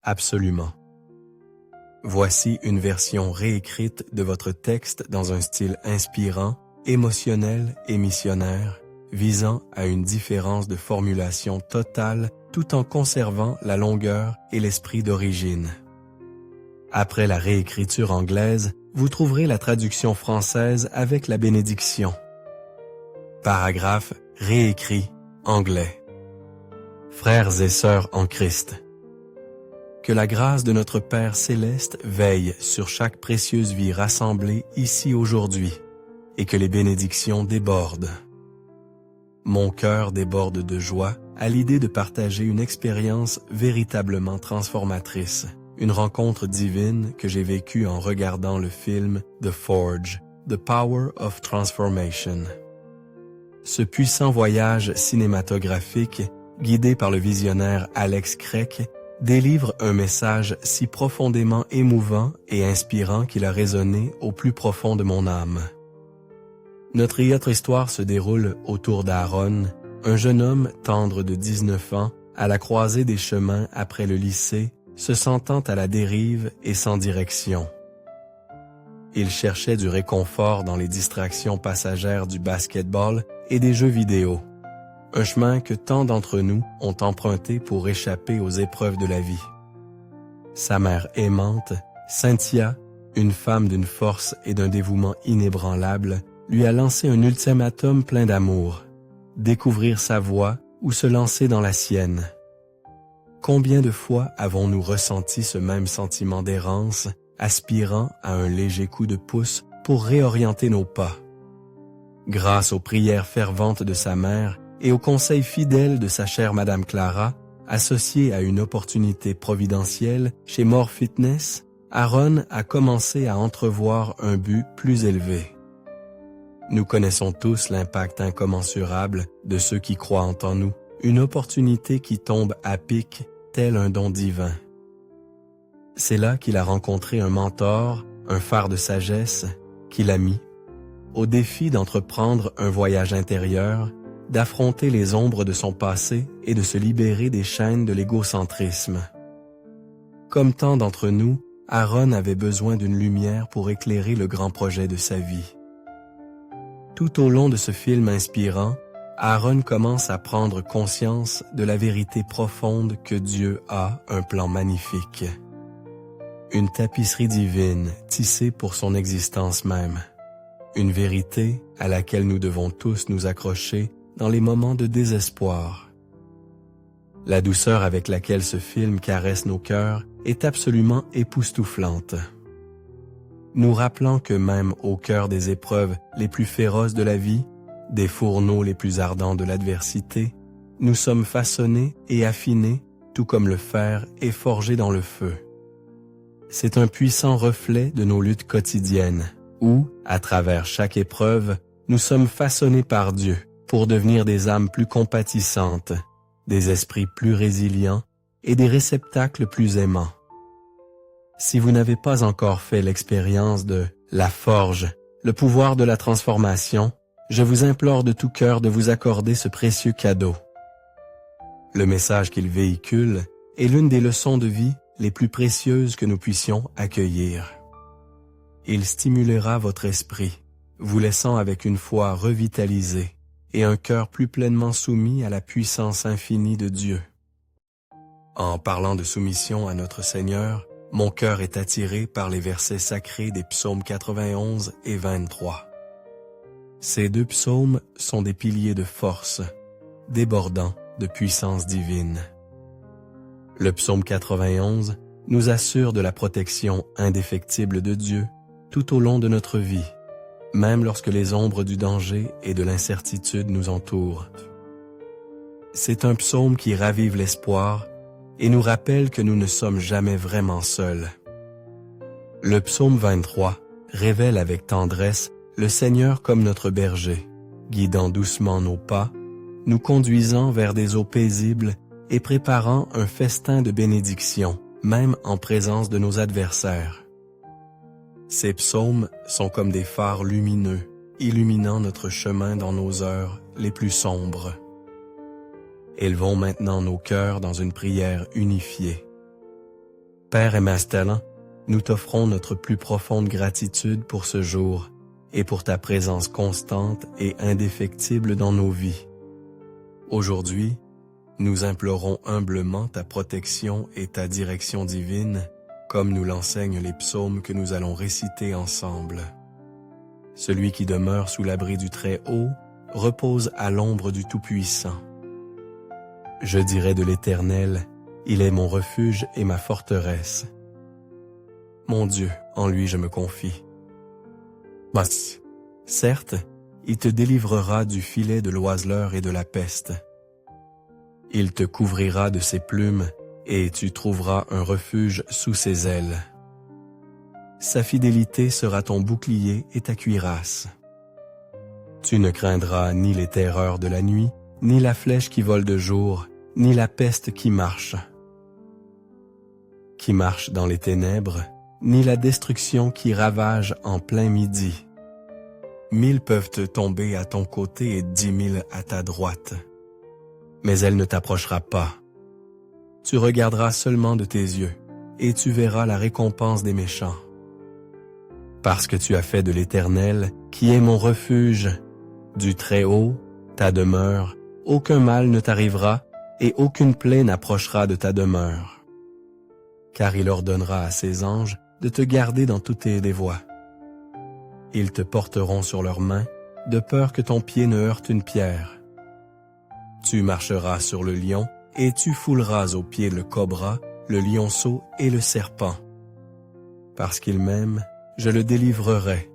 Absolument. Voici une version réécrite de votre texte dans un style inspirant, émotionnel et missionnaire, visant à une différence de formulation totale tout en conservant la longueur et l'esprit d'origine. Après la réécriture anglaise, vous trouverez la traduction française avec la bénédiction. Paragraphe réécrit anglais. Frères et sœurs en Christ, que la grâce de notre Père céleste veille sur chaque précieuse vie rassemblée ici aujourd'hui et que les bénédictions débordent. Mon cœur déborde de joie à l'idée de partager une expérience véritablement transformatrice, une rencontre divine que j'ai vécue en regardant le film The Forge, The Power of Transformation. Ce puissant voyage cinématographique, guidé par le visionnaire Alex Kreck, délivre un message si profondément émouvant et inspirant qu'il a résonné au plus profond de mon âme. Notre histoire se déroule autour d'Aaron, un jeune homme tendre de 19 ans, à la croisée des chemins après le lycée, se sentant à la dérive et sans direction. Il cherchait du réconfort dans les distractions passagères du basketball et des jeux vidéo, un chemin que tant d'entre nous ont emprunté pour échapper aux épreuves de la vie. Sa mère aimante, Cynthia, une femme d'une force et d'un dévouement inébranlable, lui a lancé un ultimatum plein d'amour, découvrir sa voie ou se lancer dans la sienne. Combien de fois avons-nous ressenti ce même sentiment d'errance, aspirant à un léger coup de pouce pour réorienter nos pas? Grâce aux prières ferventes de sa mère et aux conseils fidèles de sa chère Madame Clara, associés à une opportunité providentielle chez More Fitness, Aaron a commencé à entrevoir un but plus élevé. Nous connaissons tous l'impact incommensurable de ceux qui croient en nous, une opportunité qui tombe à pic tel un don divin. C'est là qu'il a rencontré un mentor, un phare de sagesse, qui l'a mis au défi d'entreprendre un voyage intérieur, d'affronter les ombres de son passé et de se libérer des chaînes de l'égocentrisme. Comme tant d'entre nous, Aaron avait besoin d'une lumière pour éclairer le grand projet de sa vie. Tout au long de ce film inspirant, Aaron commence à prendre conscience de la vérité profonde que Dieu a un plan magnifique. Une tapisserie divine tissée pour son existence même. Une vérité à laquelle nous devons tous nous accrocher dans les moments de désespoir. La douceur avec laquelle ce film caresse nos cœurs est absolument époustouflante. Nous rappelant que même au cœur des épreuves les plus féroces de la vie, des fourneaux les plus ardents de l'adversité, nous sommes façonnés et affinés, tout comme le fer est forgé dans le feu. C'est un puissant reflet de nos luttes quotidiennes, où, à travers chaque épreuve, nous sommes façonnés par Dieu pour devenir des âmes plus compatissantes, des esprits plus résilients et des réceptacles plus aimants. Si vous n'avez pas encore fait l'expérience de la forge, le pouvoir de la transformation, je vous implore de tout cœur de vous accorder ce précieux cadeau. Le message qu'il véhicule est l'une des leçons de vie les plus précieuses que nous puissions accueillir. Il stimulera votre esprit, vous laissant avec une foi revitalisée et un cœur plus pleinement soumis à la puissance infinie de Dieu. En parlant de soumission à notre Seigneur, mon cœur est attiré par les versets sacrés des psaumes 91 et 23. Ces deux psaumes sont des piliers de force, débordant de puissance divine. Le psaume 91 nous assure de la protection indéfectible de Dieu tout au long de notre vie, même lorsque les ombres du danger et de l'incertitude nous entourent. C'est un psaume qui ravive l'espoir et nous rappelle que nous ne sommes jamais vraiment seuls. Le psaume 23 révèle avec tendresse le Seigneur comme notre berger, guidant doucement nos pas, nous conduisant vers des eaux paisibles et préparant un festin de bénédictions, même en présence de nos adversaires. Ces psaumes sont comme des phares lumineux, illuminant notre chemin dans nos heures les plus sombres. Élevons maintenant nos cœurs dans une prière unifiée. Père aimé excellent, nous t'offrons notre plus profonde gratitude pour ce jour et pour ta présence constante et indéfectible dans nos vies. Aujourd'hui, nous implorons humblement ta protection et ta direction divine, comme nous l'enseignent les psaumes que nous allons réciter ensemble. Celui qui demeure sous l'abri du Très-Haut repose à l'ombre du Tout-Puissant. Je dirai de l'Éternel, il est mon refuge et ma forteresse. Mon Dieu, en lui je me confie. Mas, certes, il te délivrera du filet de l'oiseleur et de la peste. Il te couvrira de ses plumes, et tu trouveras un refuge sous ses ailes. Sa fidélité sera ton bouclier et ta cuirasse. Tu ne craindras ni les terreurs de la nuit, ni la flèche qui vole de jour, ni la peste qui marche dans les ténèbres, ni la destruction qui ravage en plein midi. 1000 peuvent te tomber à ton côté et 10 000 à ta droite, mais elle ne t'approchera pas. Tu regarderas seulement de tes yeux, et tu verras la récompense des méchants. Parce que tu as fait de l'Éternel, qui est mon refuge, du Très-Haut, ta demeure, aucun mal ne t'arrivera, et aucune plaie n'approchera de ta demeure. Car il ordonnera à ses anges de te garder dans toutes tes voies. Ils te porteront sur leurs mains, de peur que ton pied ne heurte une pierre. Tu marcheras sur le lion, et tu fouleras aux pieds le cobra, le lionceau et le serpent. Parce qu'il m'aime, je le délivrerai.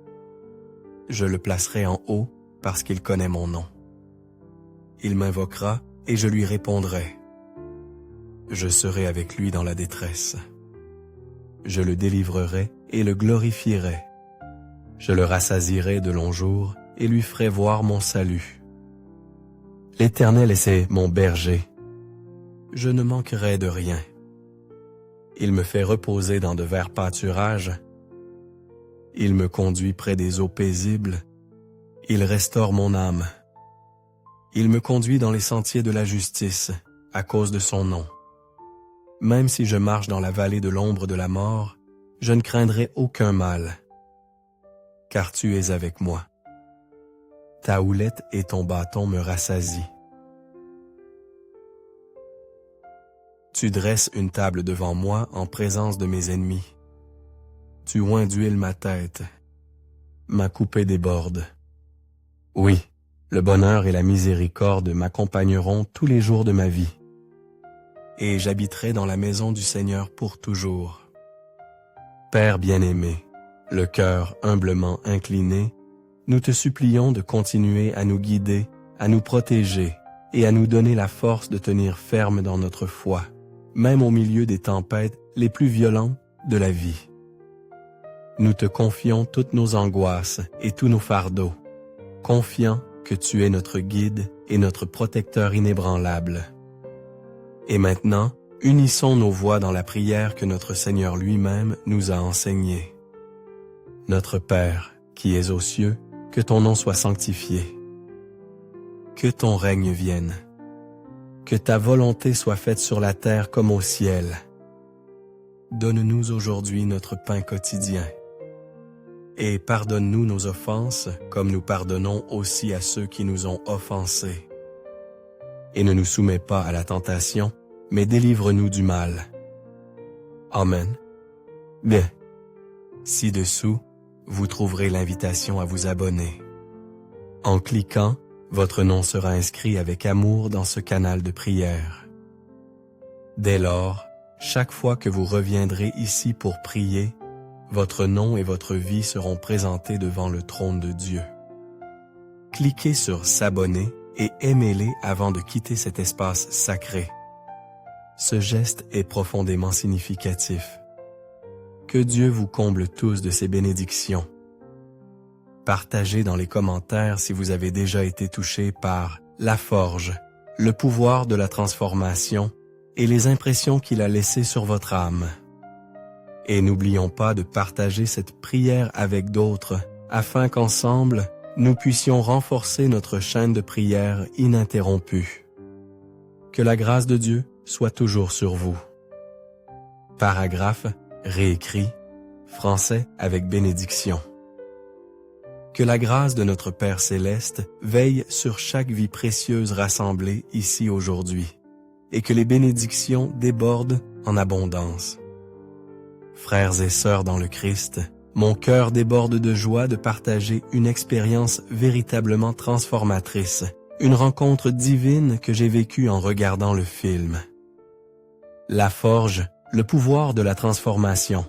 Je le placerai en haut, parce qu'il connaît mon nom. Il m'invoquera, et je lui répondrai. Je serai avec lui dans la détresse. Je le délivrerai et le glorifierai. Je le rassasierai de longs jours et lui ferai voir mon salut. L'Éternel est mon berger. Je ne manquerai de rien. Il me fait reposer dans de verts pâturages. Il me conduit près des eaux paisibles. Il restaure mon âme. Il me conduit dans les sentiers de la justice, à cause de son nom. Même si je marche dans la vallée de l'ombre de la mort, je ne craindrai aucun mal, car tu es avec moi. Ta houlette et ton bâton me rassasient. Tu dresses une table devant moi en présence de mes ennemis. Tu oins d'huile ma tête. Ma coupée déborde. Oui, le bonheur et la miséricorde m'accompagneront tous les jours de ma vie. Et j'habiterai dans la maison du Seigneur pour toujours. Père bien-aimé, le cœur humblement incliné, nous te supplions de continuer à nous guider, à nous protéger et à nous donner la force de tenir ferme dans notre foi, même au milieu des tempêtes les plus violentes de la vie. Nous te confions toutes nos angoisses et tous nos fardeaux, confiants que tu es notre guide et notre protecteur inébranlable. Et maintenant, unissons nos voix dans la prière que notre Seigneur lui-même nous a enseignée. Notre Père, qui es aux cieux, que ton nom soit sanctifié. Que ton règne vienne. Que ta volonté soit faite sur la terre comme au ciel. Donne-nous aujourd'hui notre pain quotidien. Et pardonne-nous nos offenses, comme nous pardonnons aussi à ceux qui nous ont offensés. Et ne nous soumets pas à la tentation, mais délivre-nous du mal. Amen. Bien. Ci-dessous, vous trouverez l'invitation à vous abonner. En cliquant, votre nom sera inscrit avec amour dans ce canal de prière. Dès lors, chaque fois que vous reviendrez ici pour prier, votre nom et votre vie seront présentés devant le trône de Dieu. Cliquez sur « S'abonner » et aimez-les avant de quitter cet espace sacré. Ce geste est profondément significatif. Que Dieu vous comble tous de ses bénédictions. Partagez dans les commentaires si vous avez déjà été touché par la forge, le pouvoir de la transformation et les impressions qu'il a laissées sur votre âme. Et n'oublions pas de partager cette prière avec d'autres afin qu'ensemble, nous puissions renforcer notre chaîne de prière ininterrompue. Que la grâce de Dieu soit toujours sur vous. Paragraphe réécrit, français avec bénédiction. Que la grâce de notre Père céleste veille sur chaque vie précieuse rassemblée ici aujourd'hui, et que les bénédictions débordent en abondance. Frères et sœurs dans le Christ, mon cœur déborde de joie de partager une expérience véritablement transformatrice, une rencontre divine que j'ai vécue en regardant le film. La Forge, le pouvoir de la transformation.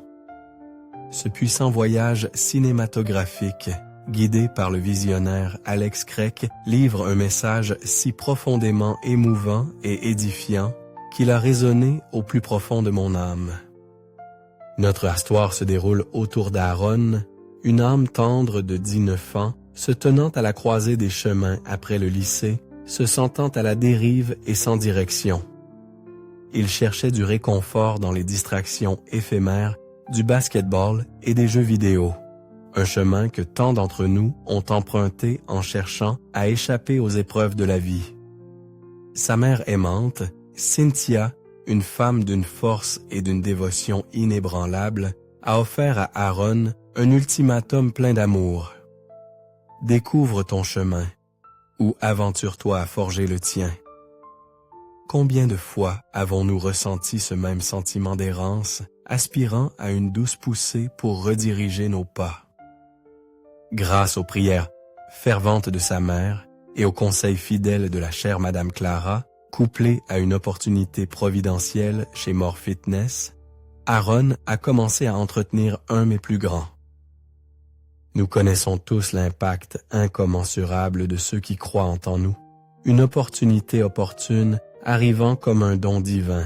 Ce puissant voyage cinématographique, guidé par le visionnaire Alex Krek, livre un message si profondément émouvant et édifiant qu'il a résonné au plus profond de mon âme. Notre histoire se déroule autour d'Aaron, une âme tendre de 19 ans, se tenant à la croisée des chemins après le lycée, se sentant à la dérive et sans direction. Il cherchait du réconfort dans les distractions éphémères, du basketball et des jeux vidéo. Un chemin que tant d'entre nous ont emprunté en cherchant à échapper aux épreuves de la vie. Sa mère aimante, Cynthia, une femme d'une force et d'une dévotion inébranlables, a offert à Aaron un ultimatum plein d'amour. Découvre ton chemin, ou aventure-toi à forger le tien. Combien de fois avons-nous ressenti ce même sentiment d'errance, aspirant à une douce poussée pour rediriger nos pas? Grâce aux prières ferventes de sa mère et aux conseils fidèles de la chère Madame Clara, couplés à une opportunité providentielle chez More Fitness, Aaron a commencé à entretenir un mes plus grands. Nous connaissons tous l'impact incommensurable de ceux qui croient en nous, une opportunité opportune arrivant comme un don divin.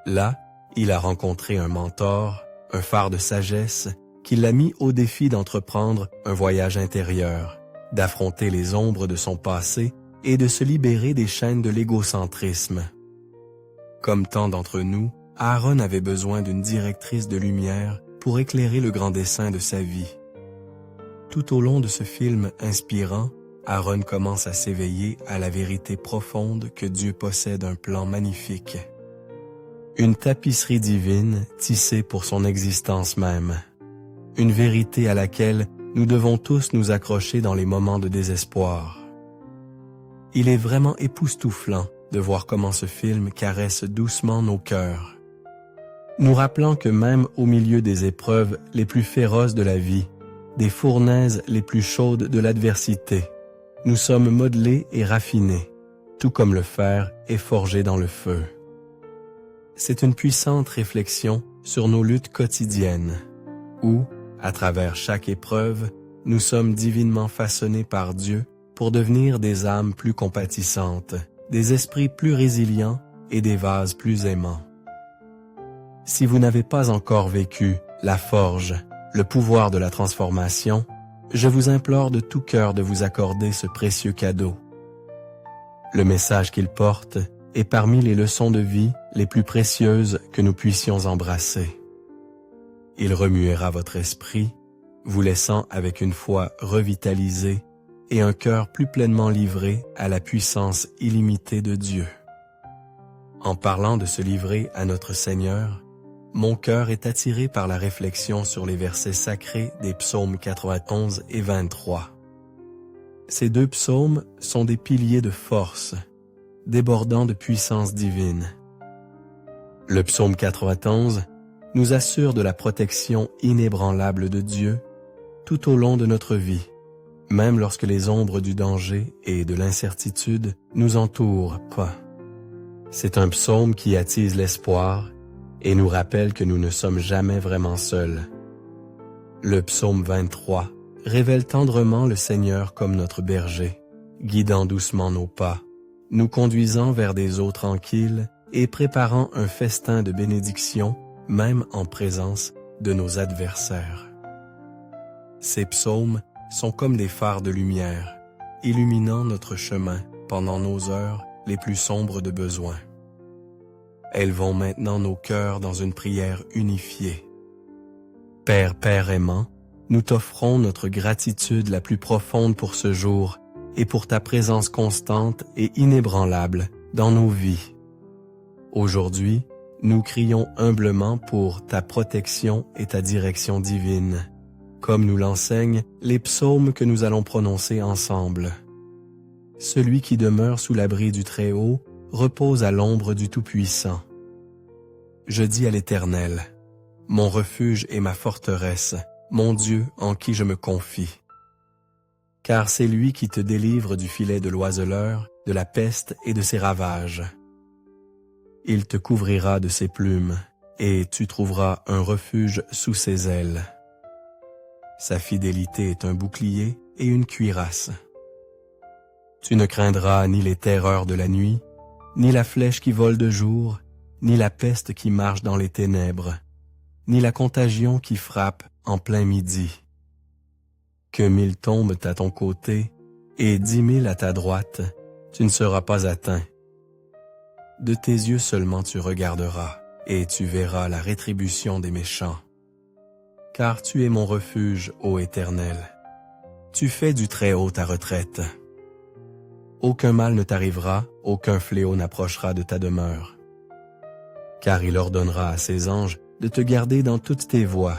Là, il a rencontré un mentor, un phare de sagesse, qui l'a mis au défi d'entreprendre un voyage intérieur, d'affronter les ombres de son passé et de se libérer des chaînes de l'égocentrisme. Comme tant d'entre nous, Aaron avait besoin d'une directrice de lumière pour éclairer le grand dessein de sa vie. Tout au long de ce film inspirant, Aaron commence à s'éveiller à la vérité profonde que Dieu possède un plan magnifique. Une tapisserie divine tissée pour son existence même. Une vérité à laquelle nous devons tous nous accrocher dans les moments de désespoir. Il est vraiment époustouflant de voir comment ce film caresse doucement nos cœurs, nous rappelant que même au milieu des épreuves les plus féroces de la vie, des fournaises les plus chaudes de l'adversité, nous sommes modelés et raffinés, tout comme le fer est forgé dans le feu. C'est une puissante réflexion sur nos luttes quotidiennes, où, à travers chaque épreuve, nous sommes divinement façonnés par Dieu pour devenir des âmes plus compatissantes, des esprits plus résilients et des vases plus aimants. Si vous n'avez pas encore vécu la forge, le pouvoir de la transformation, je vous implore de tout cœur de vous accorder ce précieux cadeau. Le message qu'il porte est parmi les leçons de vie les plus précieuses que nous puissions embrasser. Il remuera votre esprit, vous laissant avec une foi revitalisée et un cœur plus pleinement livré à la puissance illimitée de Dieu. En parlant de se livrer à notre Seigneur, mon cœur est attiré par la réflexion sur les versets sacrés des psaumes 91 et 23. Ces deux psaumes sont des piliers de force, débordant de puissance divine. Le psaume 91 nous assure de la protection inébranlable de Dieu tout au long de notre vie, même lorsque les ombres du danger et de l'incertitude nous entourent pas. C'est un psaume qui attise l'espoir et nous rappelle que nous ne sommes jamais vraiment seuls. Le psaume 23 révèle tendrement le Seigneur comme notre berger, guidant doucement nos pas, nous conduisant vers des eaux tranquilles et préparant un festin de bénédiction, même en présence de nos adversaires. Ces psaumes sont comme des phares de lumière, illuminant notre chemin pendant nos heures les plus sombres de besoin. Elles vont maintenant nos cœurs dans une prière unifiée. Père aimant, nous t'offrons notre gratitude la plus profonde pour ce jour et pour ta présence constante et inébranlable dans nos vies. Aujourd'hui, nous crions humblement pour ta protection et ta direction divine, comme nous l'enseignent les psaumes que nous allons prononcer ensemble. Celui qui demeure sous l'abri du Très-Haut repose à l'ombre du Tout-Puissant. Je dis à l'Éternel, mon refuge et ma forteresse, mon Dieu en qui je me confie. Car c'est lui qui te délivre du filet de l'oiseleur, de la peste et de ses ravages. Il te couvrira de ses plumes, et tu trouveras un refuge sous ses ailes. Sa fidélité est un bouclier et une cuirasse. Tu ne craindras ni les terreurs de la nuit, ni la flèche qui vole de jour, ni la peste qui marche dans les ténèbres, ni la contagion qui frappe en plein midi. Que 1000 tombent à ton côté et 10 000 à ta droite, tu ne seras pas atteint. De tes yeux seulement tu regarderas, et tu verras la rétribution des méchants. Car tu es mon refuge, ô Éternel. Tu fais du Très-Haut ta retraite. Aucun mal ne t'arrivera, aucun fléau n'approchera de ta demeure. Car il ordonnera à ses anges de te garder dans toutes tes voies.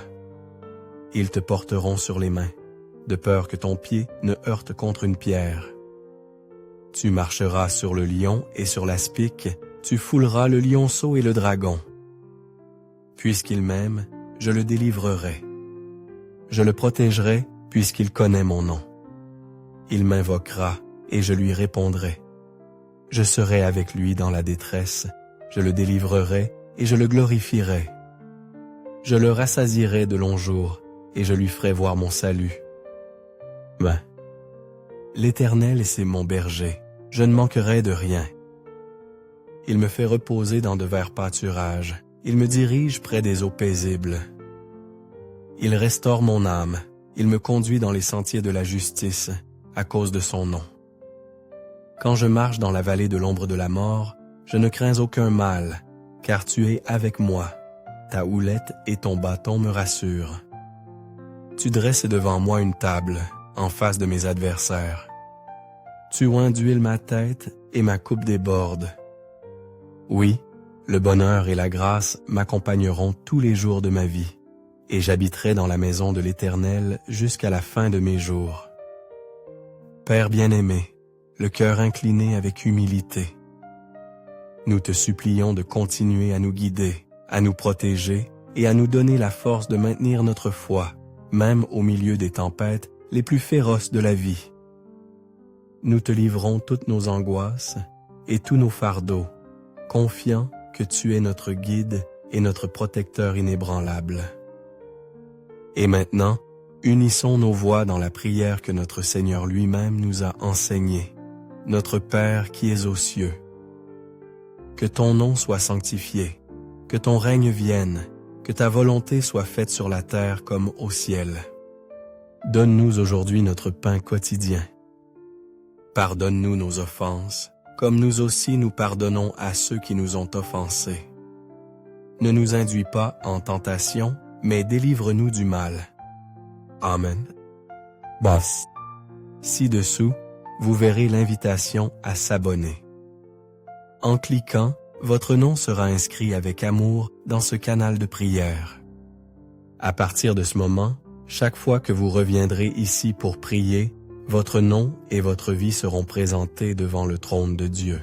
Ils te porteront sur les mains, de peur que ton pied ne heurte contre une pierre. Tu marcheras sur le lion et sur l'aspic, tu fouleras le lionceau et le dragon. Puisqu'il m'aime, je le délivrerai. Je le protégerai, puisqu'il connaît mon nom. Il m'invoquera, et je lui répondrai. Je serai avec lui dans la détresse, je le délivrerai, et je le glorifierai. Je le rassasierai de longs jours, et je lui ferai voir mon salut. L'Éternel, c'est mon berger, je ne manquerai de rien. Il me fait reposer dans de verts pâturages, il me dirige près des eaux paisibles. Il restaure mon âme, il me conduit dans les sentiers de la justice, à cause de son nom. Quand je marche dans la vallée de l'ombre de la mort, je ne crains aucun mal, car tu es avec moi. Ta houlette et ton bâton me rassurent. Tu dresses devant moi une table, en face de mes adversaires. Tu oins d'huile ma tête et ma coupe déborde. Oui, le bonheur et la grâce m'accompagneront tous les jours de ma vie, et j'habiterai dans la maison de l'Éternel jusqu'à la fin de mes jours. Père bien-aimé, le cœur incliné avec humilité, nous te supplions de continuer à nous guider, à nous protéger et à nous donner la force de maintenir notre foi, même au milieu des tempêtes les plus féroces de la vie. Nous te livrons toutes nos angoisses et tous nos fardeaux, confiants que tu es notre guide et notre protecteur inébranlable. Et maintenant, unissons nos voix dans la prière que notre Seigneur lui-même nous a enseignée. Notre Père qui es aux cieux, que ton nom soit sanctifié, que ton règne vienne, que ta volonté soit faite sur la terre comme au ciel. Donne-nous aujourd'hui notre pain quotidien. Pardonne-nous nos offenses, comme nous aussi nous pardonnons à ceux qui nous ont offensés. Ne nous induis pas en tentation, mais délivre-nous du mal. Amen. Ci-dessous, vous verrez l'invitation à s'abonner. En cliquant, votre nom sera inscrit avec amour dans ce canal de prière. À partir de ce moment, chaque fois que vous reviendrez ici pour prier, votre nom et votre vie seront présentés devant le trône de Dieu.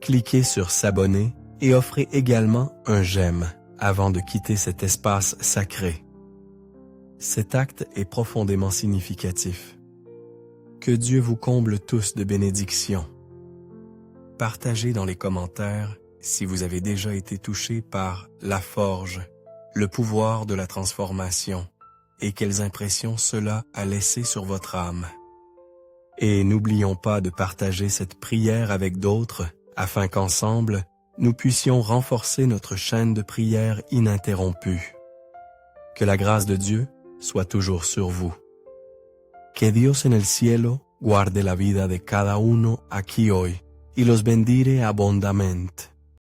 Cliquez sur s'abonner et offrez également un j'aime avant de quitter cet espace sacré. Cet acte est profondément significatif. Que Dieu vous comble tous de bénédictions. Partagez dans les commentaires si vous avez déjà été touché par la forge, le pouvoir de la transformation, et quelles impressions cela a laissé sur votre âme. Et n'oublions pas de partager cette prière avec d'autres, afin qu'ensemble, nous puissions renforcer notre chaîne de prière ininterrompue. Que la grâce de Dieu soit toujours sur vous. Que Dios en el cielo guarde la vida de cada uno aquí hoy y los bendiga abundantemente.